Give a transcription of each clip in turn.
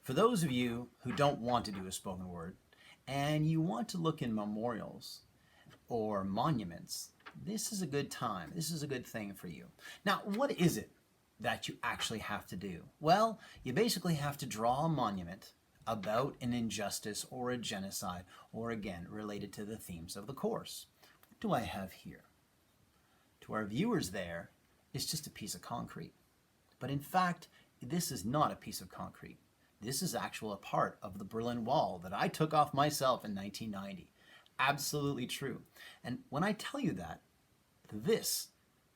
For those of you who don't want to do a spoken word and you want to look in memorials or monuments, this is a good time. This is a good thing for you. Now, what is it that you actually have to do? Well, you basically have to draw a monument about an injustice or a genocide, or again, related to the themes of the course. What do I have here? To our viewers there, it's just a piece of concrete. But in fact, this is not a piece of concrete. This is actually a part of the Berlin Wall that I took off myself in 1990. Absolutely true. And when I tell you that, this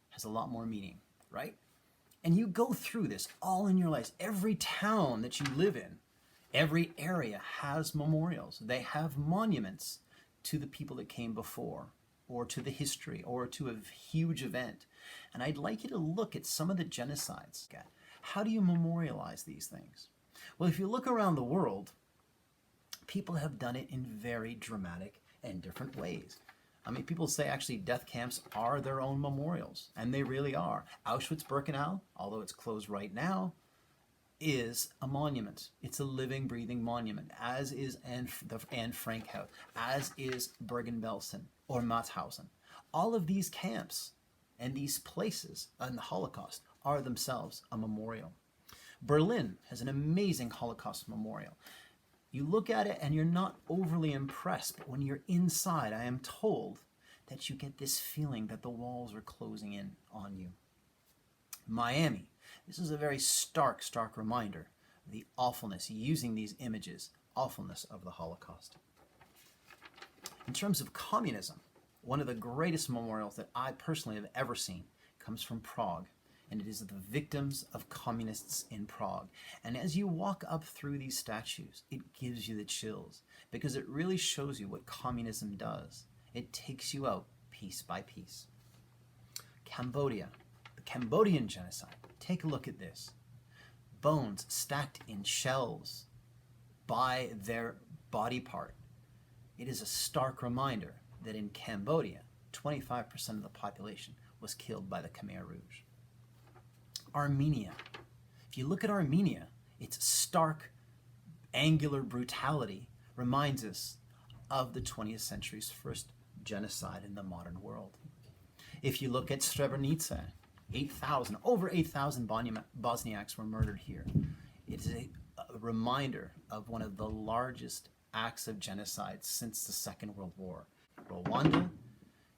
has a lot more meaning, right? And you go through this all in your lives. Every town that you live in, every area has memorials. They have monuments to the people that came before, or to the history, or to a huge event. And I'd like you to look at some of the genocides. How do you memorialize these things? Well, if you look around the world, people have done it in very dramatic and different ways. I mean, people say actually death camps are their own memorials, and they really are. Auschwitz-Birkenau, although it's closed right now, is a monument. It's a living, breathing monument, as is the Anne Frank House, as is Bergen-Belsen or Mauthausen. All of these camps and these places in the Holocaust are themselves a memorial. Berlin has an amazing Holocaust memorial. You look at it and you're not overly impressed, but when you're inside, I am told that you get this feeling that the walls are closing in on you. Miami, this is a very stark reminder of the awfulness, using these images, awfulness of the Holocaust. In terms of communism, one of the greatest memorials that I personally have ever seen comes from Prague, and it is the victims of communists in Prague. And as you walk up through these statues, it gives you the chills, because it really shows you what communism does. It takes you out piece by piece. Cambodia, the Cambodian genocide. Take a look at this. Bones stacked in shelves by their body part. It is a stark reminder that in Cambodia, 25% of the population was killed by the Khmer Rouge. Armenia. If you look at Armenia, its stark, angular brutality reminds us of the 20th century's first genocide in the modern world. If you look at Srebrenica, over 8,000 Bosniaks were murdered here. It is a reminder of one of the largest acts of genocide since the Second World War. Rwanda,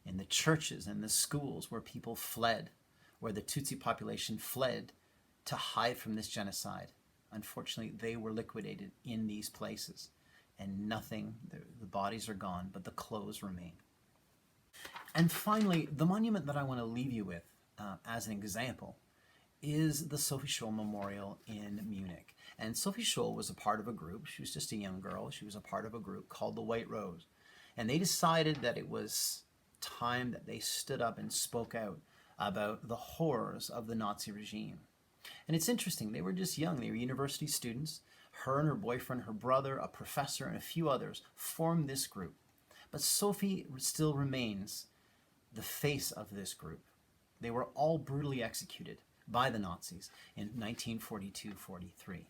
in the churches and the schools where people fled, where the Tutsi population fled to hide from this genocide. Unfortunately, they were liquidated in these places, and nothing, the bodies are gone, but the clothes remain. And finally, the monument that I want to leave you with as an example is the Sophie Scholl Memorial in Munich. And Sophie Scholl was a part of a group. She was just a young girl. She was a part of a group called the White Rose. And they decided that it was time that they stood up and spoke out about the horrors of the Nazi regime. And it's interesting, they were just young, they were university students. Her and her boyfriend, her brother, a professor, and a few others formed this group. But Sophie still remains the face of this group. They were all brutally executed by the Nazis in 1942-43.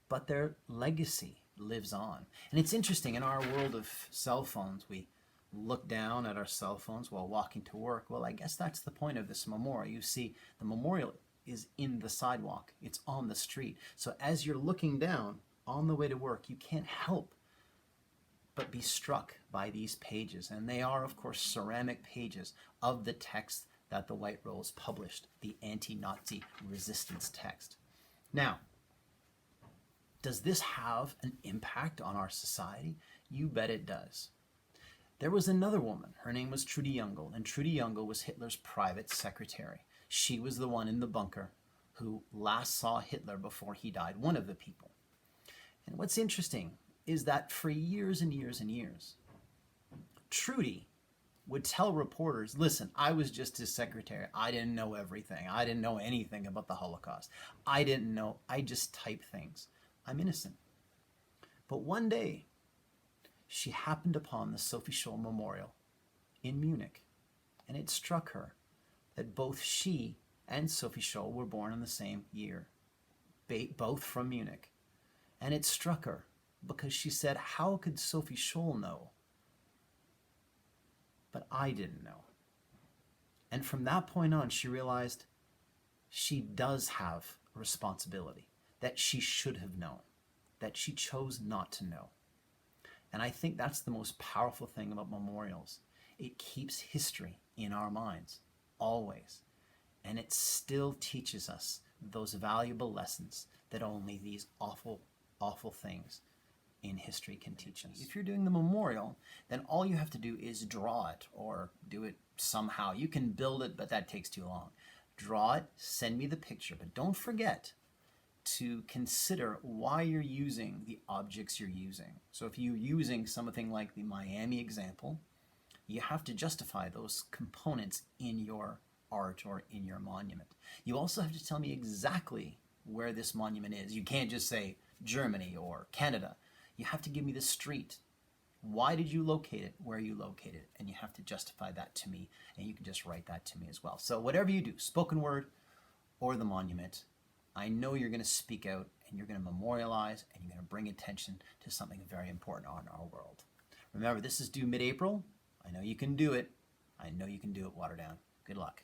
But their legacy lives on. And it's interesting, in our world of cell phones, we look down at our cell phones while walking to work. Well, I guess that's the point of this memorial. You see, the memorial is in the sidewalk. It's on the street. So as you're looking down on the way to work, you can't help but be struck by these pages. And they are, of course, ceramic pages of the text that the White Rose published, the anti-Nazi resistance text. Now, does this have an impact on our society? You bet it does. There was another woman, her name was Trudy Jungel, and Trudy Jungel was Hitler's private secretary. She was the one in the bunker who last saw Hitler before he died, one of the people. And what's interesting is that for years and years and years, Trudy would tell reporters, listen, I was just his secretary. I didn't know everything. I didn't know anything about the Holocaust. I didn't know. I just type things. I'm innocent. But one day, she happened upon the Sophie Scholl Memorial in Munich, and it struck her that both she and Sophie Scholl were born in the same year, both from Munich. And it struck her because she said, how could Sophie Scholl know? But I didn't know. And from that point on, she realized she does have a responsibility, that she should have known, that she chose not to know. And I think that's the most powerful thing about memorials. It keeps history in our minds, always. And it still teaches us those valuable lessons that only these awful, awful things in history can teach us. If you're doing the memorial, then all you have to do is draw it or do it somehow. You can build it, but that takes too long. Draw it, send me the picture, but don't forget to consider why you're using the objects you're using. So if you're using something like the Miami example, you have to justify those components in your art or in your monument. You also have to tell me exactly where this monument is. You can't just say Germany or Canada. You have to give me the street. Why did you locate it? Where you located it? And you have to justify that to me, and you can just write that to me as well. So whatever you do, spoken word or the monument, I know you're going to speak out and you're going to memorialize and you're going to bring attention to something very important on our world. Remember, this is due mid-April. I know you can do it. I know you can do it, Waterdown. Good luck.